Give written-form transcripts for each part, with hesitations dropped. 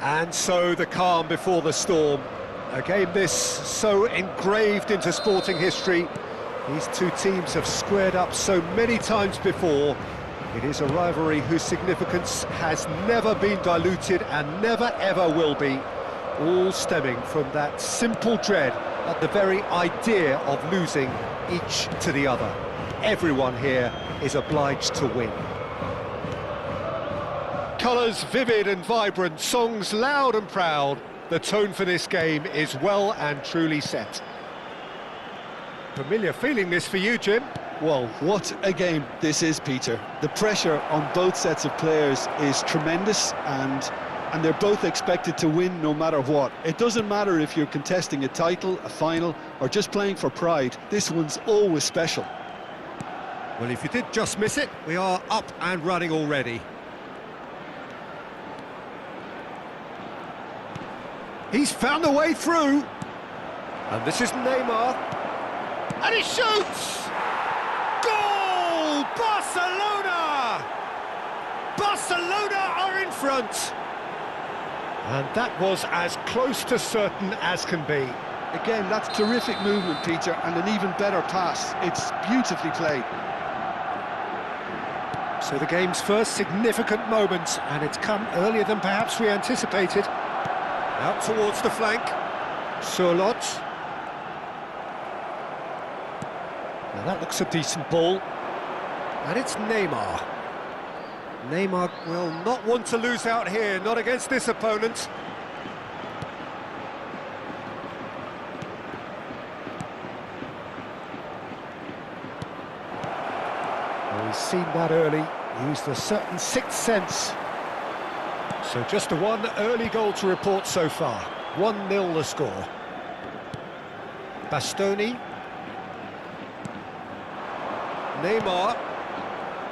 And so the calm before the storm. A game this so engraved into sporting history. These two teams have squared up so many times before. It is a rivalry whose significance has never been diluted and never ever will be. All stemming from that simple dread at the very idea of losing each to the other. Everyone here is obliged to win. Colours vivid and vibrant, songs loud and proud. The tone for this game is well and truly set. Familiar feeling this for you, Jim? Well, what a game this is, Peter. The pressure on both sets of players is tremendous, and they're both expected to win no matter what. It doesn't matter if you're contesting a title, a final, or just playing for pride. This one's always special. Well, if you did just miss it, we are up and running already. He's found a way through. And this is Neymar. And he shoots! Goal! Barcelona! Barcelona are in front. And that was as close to certain as can be. Again, that's terrific movement, Peter, and an even better pass. It's beautifully played. So the game's first significant moment, and it's come earlier than perhaps we anticipated. Out towards the flank. Surlot. Now that looks a decent ball. And it's Neymar. Neymar will not want to lose out here, not against this opponent. Well, he's seen that early, used a certain sixth sense. So just a one early goal to report so far. 1-0 the score. Bastoni. Neymar.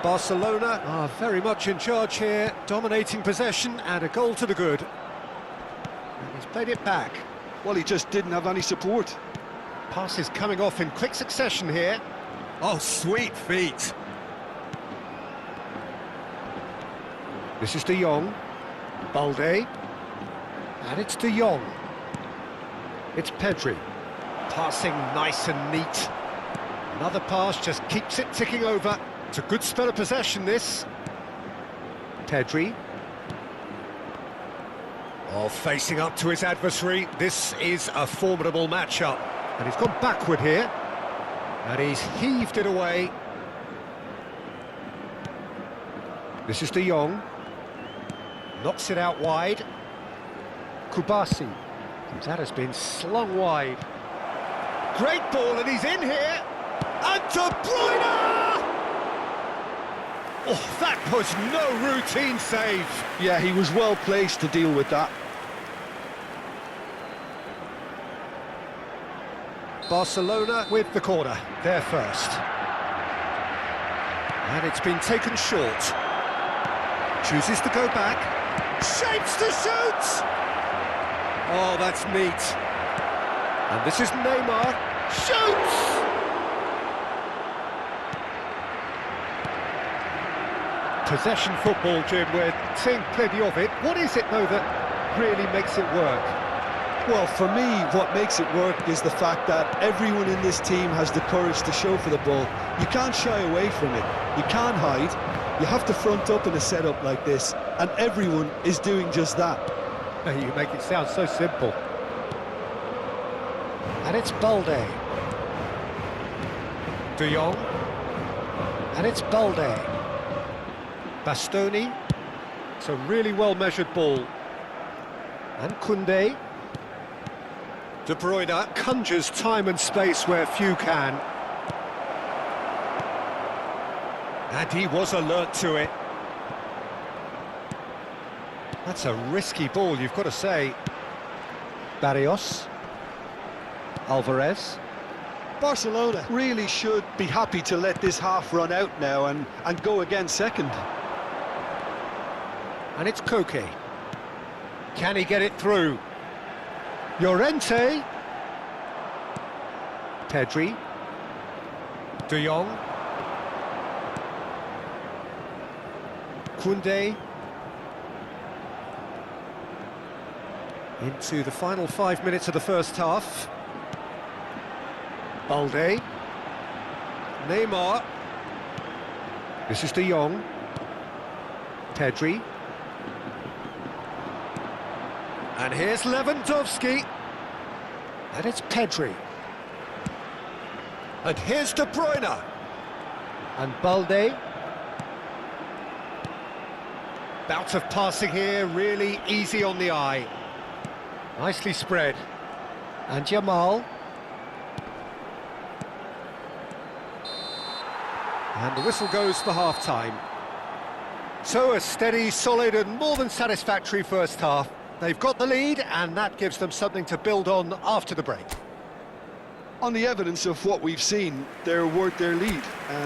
Barcelona are very much in charge here, dominating possession and a goal to the good. And he's played it back. Well, he just didn't have any support. Passes coming off in quick succession here. Oh, sweet feet. This is De Jong. Balde. And it's De Jong. It's Pedri. Passing nice and neat. Another pass just keeps it ticking over. It's a good spell of possession, this. Pedri. Oh, facing up to his adversary. This is a formidable matchup. And he's gone backward here. And he's heaved it away. This is De Jong. Knocks it out wide. Kubasi. That has been slung wide. Great ball, and he's in here. And De Bruyne! Oh, that was no routine save. Yeah, he was well placed to deal with that. Barcelona with the corner, there first. And it's been taken short. Chooses to go back. Shapes to shoot! Oh, that's neat. And this is Neymar. Shoots! Possession football, Jim, we're seeing plenty of it. What is it, though, that really makes it work? Well, for me, what makes it work is the fact that everyone in this team has the courage to show for the ball. You can't shy away from it. You can't hide. You have to front up in a setup like this, and everyone is doing just that. You make it sound so simple. And it's Balde. De Jong. And it's Balde. Bastoni. It's a really well-measured ball. And Koundé. De Bruyne conjures time and space where few can. And he was alert to it. That's a risky ball, you've got to say. Barrios. Alvarez. Barcelona really should be happy to let this half run out now and go again second. And it's Koke. Can he get it through? Llorente. Pedri. De Jong. Koundé. Into the final 5 minutes of the first half. Balde. Neymar. This is De Jong. Pedri. And here's Lewandowski. And it's Pedri. And here's De Bruyne. And Balde. Bout of passing here, really easy on the eye. Nicely spread. And Jamal. And the whistle goes for half-time. So a steady, solid and more than satisfactory first half. They've got the lead and that gives them something to build on after the break. On the evidence of what we've seen, they're worth their lead.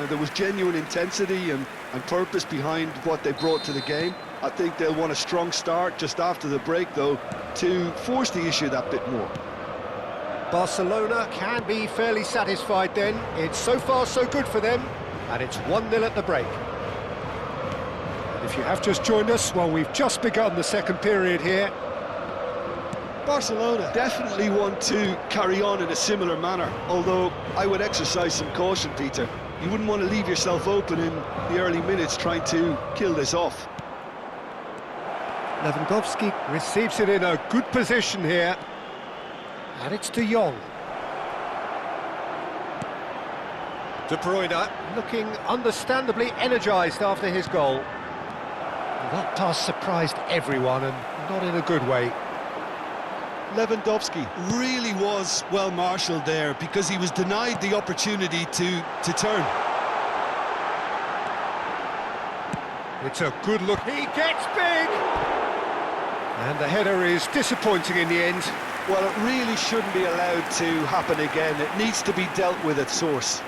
There was genuine intensity and purpose behind what they brought to the game. I think they'll want a strong start just after the break, though, to force the issue that bit more. Barcelona can be fairly satisfied then. It's so far so good for them, and it's 1-0 at the break. And if you have just joined us, well, we've just begun the second period here. Barcelona definitely want to carry on in a similar manner, although I would exercise some caution, Peter. You wouldn't want to leave yourself open in the early minutes trying to kill this off. Lewandowski receives it in a good position here. And it's De Jong. De Bruyne looking understandably energised after his goal. That pass surprised everyone and not in a good way. Lewandowski really was well marshalled there because he was denied the opportunity to turn. It's a good look. He gets big! And the header is disappointing in the end. Well, it really shouldn't be allowed to happen again. It needs to be dealt with at source.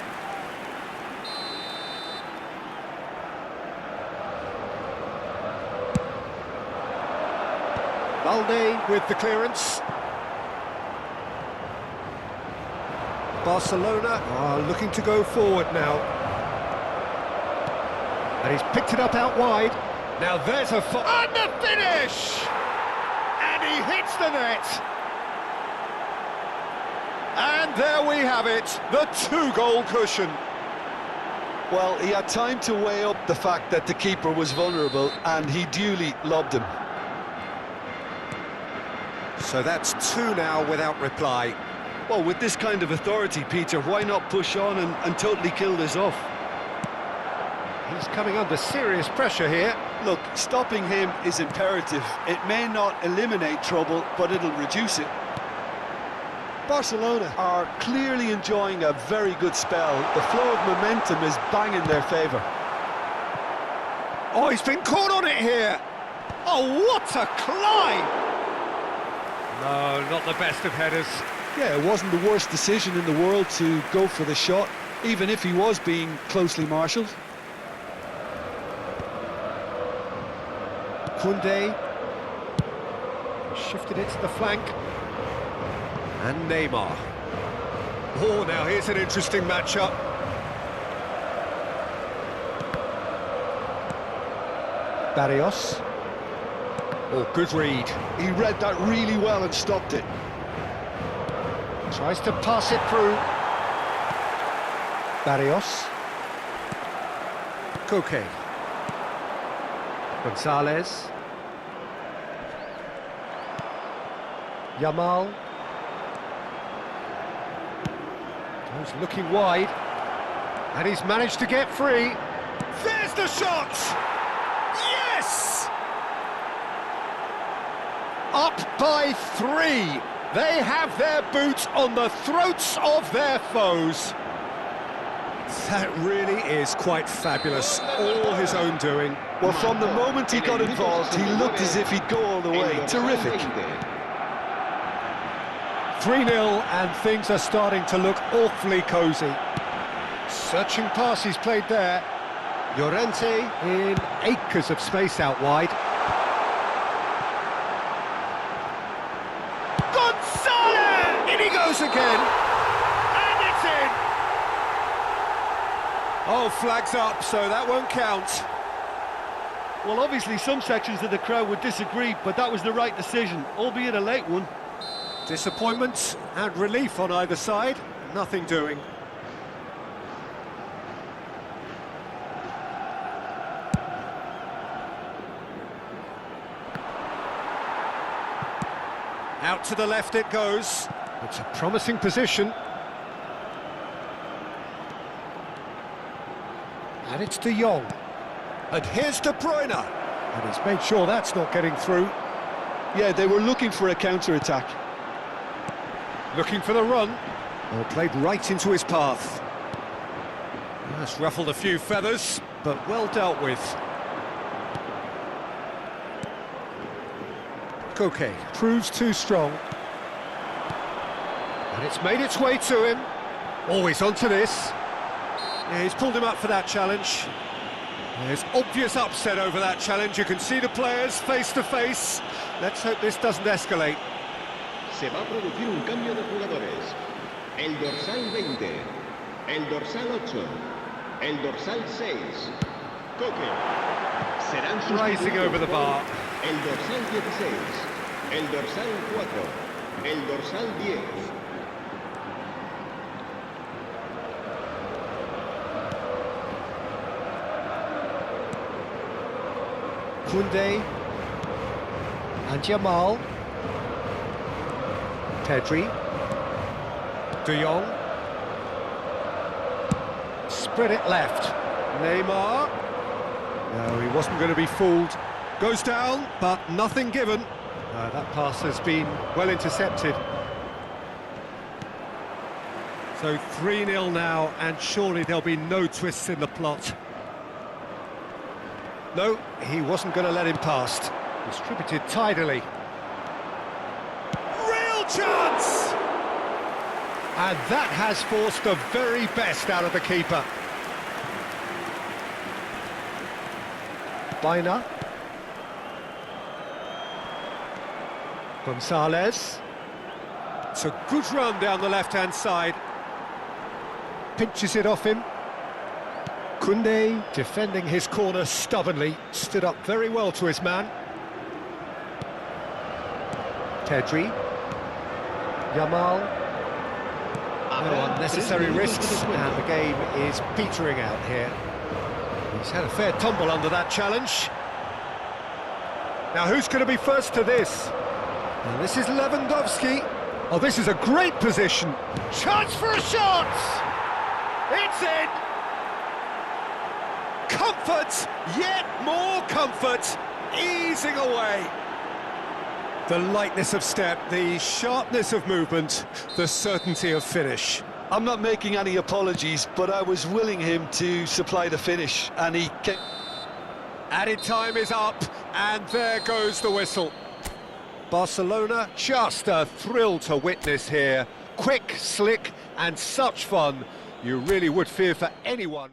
Balde with the clearance. Barcelona are looking to go forward now. And he's picked it up out wide. Now there's a... And the finish! And he hits the net! And there we have it, the two-goal cushion. Well, he had time to weigh up the fact that the keeper was vulnerable, and he duly lobbed him. So that's two now without reply. Well, with this kind of authority, Peter, why not push on and totally kill this off? He's coming under serious pressure here. Look, stopping him is imperative. It may not eliminate trouble, but it'll reduce it. Barcelona are clearly enjoying a very good spell. The flow of momentum is bang in their favour. Oh, he's been caught on it here. Oh, what a climb! No, not the best of headers. Yeah, it wasn't the worst decision in the world to go for the shot, even if he was being closely marshalled. Koundé shifted it to the flank. And Neymar. Oh, now here's an interesting matchup. Barrios. Oh, good read. He read that really well and stopped it. Tries to pass it through. Barrios. Koke. Gonzalez. Jamal. He's looking wide. And he's managed to get free. There's the shot! Yes! Up by 3. They have their boots on the throats of their foes. That really is quite fabulous. All his own doing. Well, from the moment he got involved, he looked as if he'd go all the way. Terrific. 3-0 and things are starting to look awfully cosy. Searching pass he's played there. Llorente in acres of space out wide. Gonzalez! In he goes again. And it's in. Oh, flags up, so that won't count. Well, obviously some sections of the crowd would disagree, but that was the right decision, albeit a late one. Disappointment and relief on either side, nothing doing. Out to the left it goes. It's a promising position. And it's De Jong. And here's De Bruyne. And he's made sure that's not getting through. Yeah, they were looking for a counter-attack. Looking for the run. Well, played right into his path. That's ruffled a few feathers, but well dealt with. Koke proves too strong. And it's made its way to him. Always onto this. Yeah, he's pulled him up for that challenge. There's obvious upset over that challenge. You can see the players face to face. Let's hope this doesn't escalate. Se va a producir un cambio de jugadores. El dorsal 20, el dorsal 8, el dorsal 6. Coque. Serán sustituidos. Rising over the bar. El dorsal 16, el dorsal 4, el dorsal 10. Koundé and Jamal. Pedri. De Jong. Spread it left. Neymar. No, he wasn't going to be fooled. Goes down, but nothing given. That pass has been well intercepted. So 3-0 now, and surely there'll be no twists in the plot. No, he wasn't going to let him past. Distributed tidily. Real chance! And that has forced the very best out of the keeper. Baina. Gonzalez. It's a good run down the left-hand side. Pinches it off him. Koundé, defending his corner stubbornly, stood up very well to his man. Pedri. Jamal. No unnecessary risks, and the game is petering out here. He's had a fair tumble under that challenge. Now who's going to be first to this? And this is Lewandowski. Oh, this is a great position. Chance for a shot! It's in! Comfort, yet more comfort, easing away. The lightness of step, the sharpness of movement, the certainty of finish. I'm not making any apologies, but I was willing him to supply the finish, and he kept... Added time is up, and there goes the whistle. Barcelona, just a thrill to witness here. Quick, slick, and such fun. You really would fear for anyone.